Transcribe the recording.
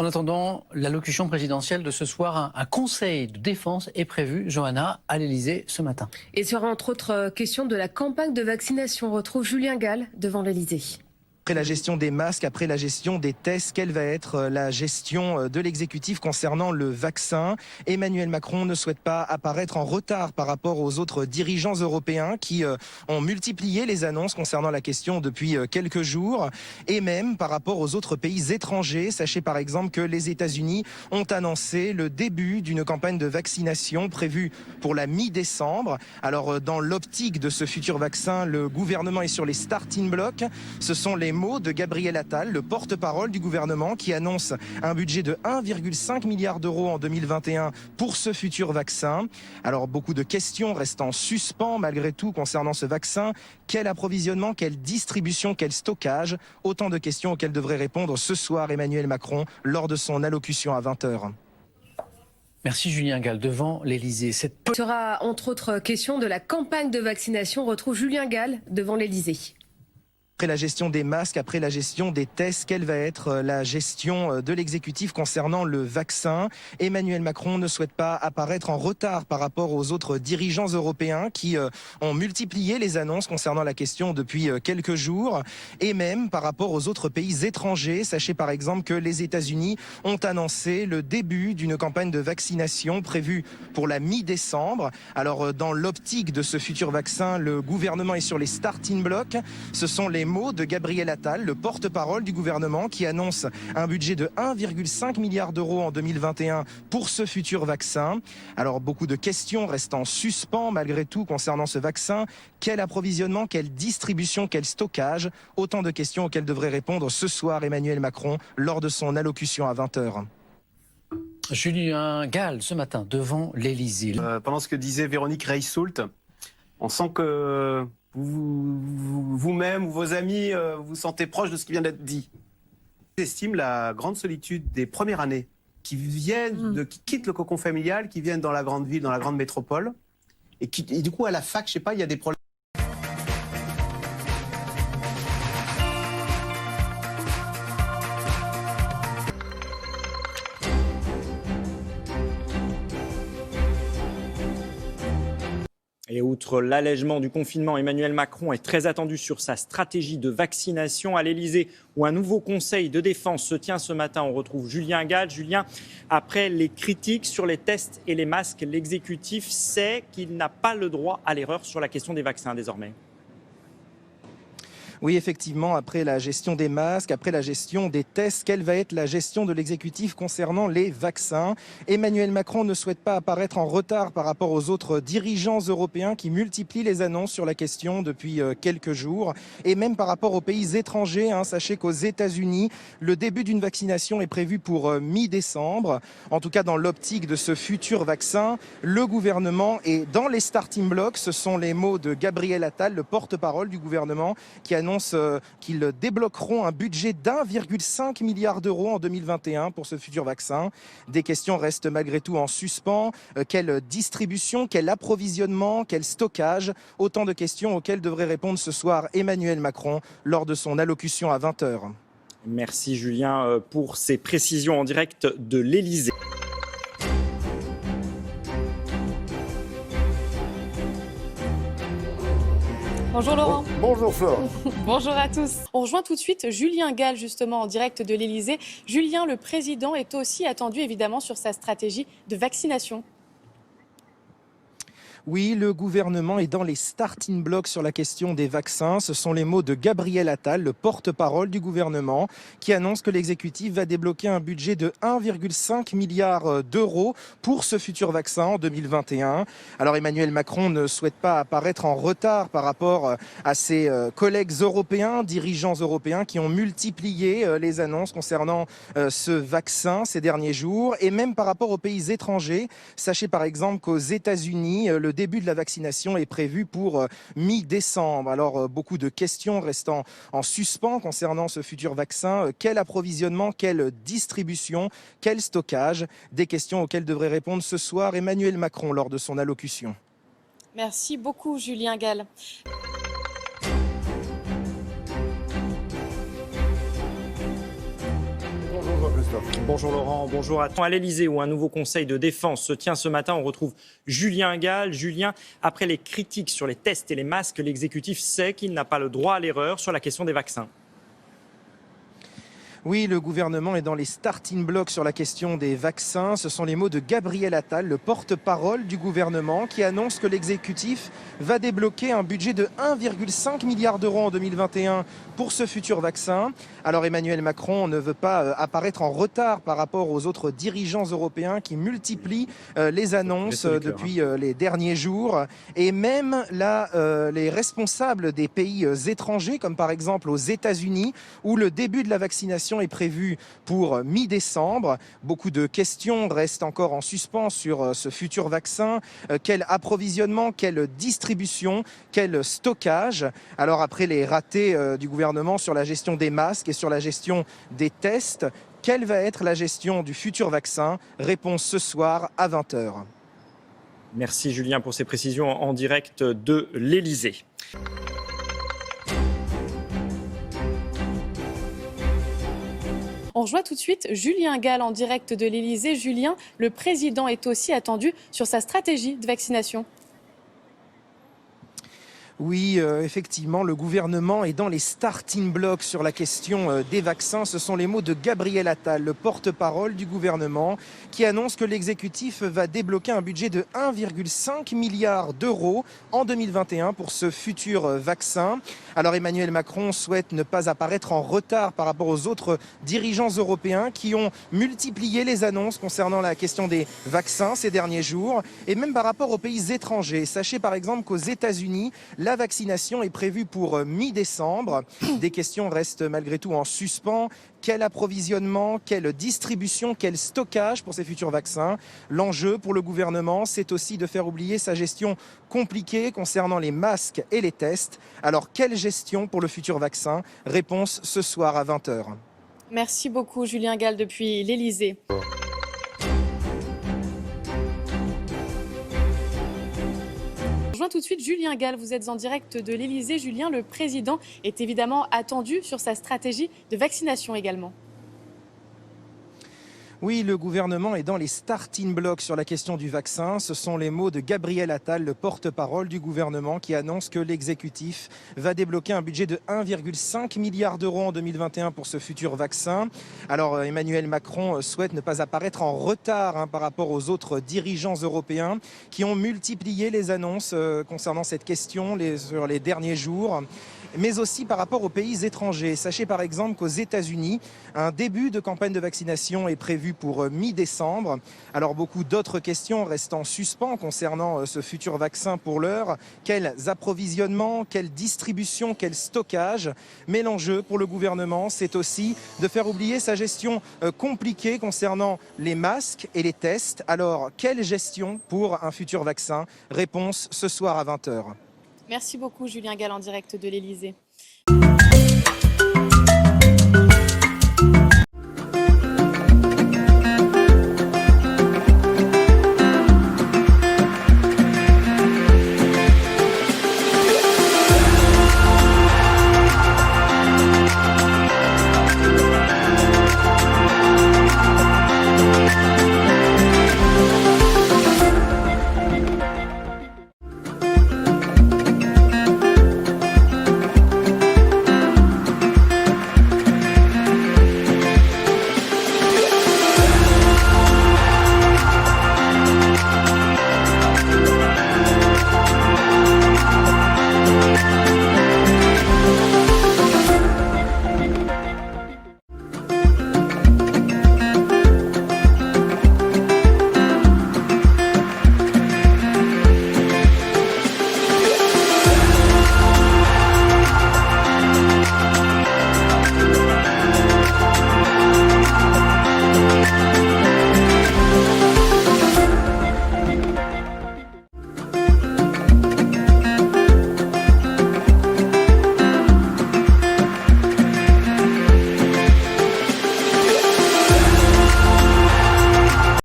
attendant l'allocution présidentielle de ce soir, un conseil de défense est prévu, Johanna, à l'Élysée ce matin. Et sera entre autres question de la campagne de vaccination. On retrouve Julien Gall devant l'Élysée. Après la gestion des masques, après la gestion des tests, quelle va être la gestion de l'exécutif concernant le vaccin? Emmanuel Macron ne souhaite pas apparaître en retard par rapport aux autres dirigeants européens qui ont multiplié les annonces concernant la question depuis quelques jours, et même par rapport aux autres pays étrangers. Sachez par exemple que les États-Unis ont annoncé le début d'une campagne de vaccination prévue pour la mi-décembre. Alors dans l'optique de ce futur vaccin, le gouvernement est sur les starting blocks. Ce sont les mots de Gabriel Attal, le porte-parole du gouvernement, qui annonce un budget de 1,5 milliard d'euros en 2021 pour ce futur vaccin. Alors beaucoup de questions restent en suspens malgré tout concernant ce vaccin. Quel approvisionnement, quelle distribution, quel stockage? Autant de questions auxquelles devrait répondre ce soir Emmanuel Macron lors de son allocution à 20h. Merci Julien Gall devant l'Élysée. Il sera entre autres question de la campagne de vaccination. On retrouve Julien Gall devant l'Élysée. Après la gestion des masques, après la gestion des tests, quelle va être la gestion de l'exécutif concernant le vaccin? Emmanuel Macron ne souhaite pas apparaître en retard par rapport aux autres dirigeants européens qui ont multiplié les annonces concernant la question depuis quelques jours, et même par rapport aux autres pays étrangers. Sachez par exemple que les États-Unis ont annoncé le début d'une campagne de vaccination prévue pour la mi-décembre. Alors dans l'optique de ce futur vaccin, le gouvernement est sur les starting blocks. Ce sont les mots de Gabriel Attal, le porte-parole du gouvernement, qui annonce un budget de 1,5 milliard d'euros en 2021 pour ce futur vaccin. Alors beaucoup de questions restent en suspens malgré tout concernant ce vaccin. Quel approvisionnement, quelle distribution, quel stockage? Autant de questions auxquelles devrait répondre ce soir Emmanuel Macron lors de son allocution à 20h. Julien Gall ce matin devant l'Élysée. Pendant ce que disait Véronique Reiss-Soult, on sent que vous-même ou vos amis vous sentez proche de ce qui vient d'être dit. J'estime la grande solitude des premières années qui quittent le cocon familial, qui viennent dans la grande ville, dans la grande métropole, et du coup à la fac, je sais pas, il y a des problèmes. Et outre l'allègement du confinement, Emmanuel Macron est très attendu sur sa stratégie de vaccination à l'Élysée, où un nouveau conseil de défense se tient ce matin. On retrouve Julien Gall. Julien, après les critiques sur les tests et les masques, l'exécutif sait qu'il n'a pas le droit à l'erreur sur la question des vaccins désormais. Oui, effectivement, après la gestion des masques, après la gestion des tests, quelle va être la gestion de l'exécutif concernant les vaccins? Emmanuel Macron ne souhaite pas apparaître en retard par rapport aux autres dirigeants européens qui multiplient les annonces sur la question depuis quelques jours, et même par rapport aux pays étrangers. Sachez qu'aux États-Unis, le début d'une vaccination est prévu pour mi-décembre. En tout cas, dans l'optique de ce futur vaccin, le gouvernement est dans les starting blocks. Ce sont les mots de Gabriel Attal, le porte-parole du gouvernement, qui annonce qu'ils débloqueront un budget d'1,5 milliard d'euros en 2021 pour ce futur vaccin. Des questions restent malgré tout en suspens. Quelle distribution, quel approvisionnement, quel stockage? Autant de questions auxquelles devrait répondre ce soir Emmanuel Macron lors de son allocution à 20h. Merci Julien pour ces précisions en direct de l'Élysée. Bonjour Laurent. Bonjour Flore. Bonjour à tous. On rejoint tout de suite Julien Gall justement en direct de l'Élysée. Julien, le président est aussi attendu évidemment sur sa stratégie de vaccination. Oui, le gouvernement est dans les starting blocks sur la question des vaccins. Ce sont les mots de Gabriel Attal, le porte-parole du gouvernement, qui annonce que l'exécutif va débloquer un budget de 1,5 milliard d'euros pour ce futur vaccin en 2021. Alors Emmanuel Macron ne souhaite pas apparaître en retard par rapport à ses collègues européens, dirigeants européens qui ont multiplié les annonces concernant ce vaccin ces derniers jours, et même par rapport aux pays étrangers. Sachez par exemple qu'aux États-Unis, le début de la vaccination est prévu pour mi-décembre. Alors beaucoup de questions restant en suspens concernant ce futur vaccin. Quel approvisionnement, quelle distribution, quel stockage? Des questions auxquelles devrait répondre ce soir Emmanuel Macron lors de son allocution. Merci beaucoup Julien Gall. Christophe. Bonjour Laurent, bonjour à tous. À l'Elysée, où un nouveau conseil de défense se tient ce matin, on retrouve Julien Gall. Julien, après les critiques sur les tests et les masques, l'exécutif sait qu'il n'a pas le droit à l'erreur sur la question des vaccins. Oui, le gouvernement est dans les starting blocks sur la question des vaccins. Ce sont les mots de Gabriel Attal, le porte-parole du gouvernement, qui annonce que l'exécutif va débloquer un budget de 1,5 milliard d'euros en 2021 pour ce futur vaccin. Alors Emmanuel Macron ne veut pas apparaître en retard par rapport aux autres dirigeants européens qui multiplient les annonces depuis les derniers jours. Et même là, les responsables des pays étrangers, comme par exemple aux États-Unis, où le début de la vaccination est prévu pour mi-décembre. Beaucoup de questions restent encore en suspens sur ce futur vaccin. Quel approvisionnement, quelle distribution, quel stockage? Alors après les ratés du gouvernement sur la gestion des masques et sur la gestion des tests, quelle va être la gestion du futur vaccin? Réponse ce soir à 20h. Merci Julien pour ces précisions en direct de l'Elysée. On rejoint tout de suite Julien Gall en direct de l'Elysée. Julien, le président est aussi attendu sur sa stratégie de vaccination. Oui, effectivement, le gouvernement est dans les starting blocks sur la question des vaccins. Ce sont les mots de Gabriel Attal, le porte-parole du gouvernement, qui annonce que l'exécutif va débloquer un budget de 1,5 milliard d'euros en 2021 pour ce futur vaccin. Alors Emmanuel Macron souhaite ne pas apparaître en retard par rapport aux autres dirigeants européens qui ont multiplié les annonces concernant la question des vaccins ces derniers jours, et même par rapport aux pays étrangers. Sachez par exemple qu'aux États-Unis, la vaccination est prévue pour mi-décembre. Des questions restent malgré tout en suspens. Quel approvisionnement, quelle distribution, quel stockage pour ces futurs vaccins? L'enjeu pour le gouvernement, c'est aussi de faire oublier sa gestion compliquée concernant les masques et les tests. Alors, quelle gestion pour le futur vaccin? Réponse ce soir à 20h. Merci beaucoup Julien Gall depuis l'Elysée. Je rejoins tout de suite Julien Gall, vous êtes en direct de l'Elysée. Julien, le président est évidemment attendu sur sa stratégie de vaccination également. Oui, le gouvernement est dans les starting blocks sur la question du vaccin. Ce sont les mots de Gabriel Attal, le porte-parole du gouvernement, qui annonce que l'exécutif va débloquer un budget de 1,5 milliard d'euros en 2021 pour ce futur vaccin. Alors Emmanuel Macron souhaite ne pas apparaître en retard par rapport aux autres dirigeants européens qui ont multiplié les annonces concernant cette question sur les derniers jours, mais aussi par rapport aux pays étrangers. Sachez par exemple qu'aux États-Unis, un début de campagne de vaccination est prévu pour mi-décembre. Alors beaucoup d'autres questions restent en suspens concernant ce futur vaccin pour l'heure. Quels approvisionnements, quelle distribution, quel stockage? Mais l'enjeu pour le gouvernement, c'est aussi de faire oublier sa gestion compliquée concernant les masques et les tests. Alors, quelle gestion pour un futur vaccin? Réponse ce soir à 20h. Merci beaucoup Julien Gall en direct de l'Elysée.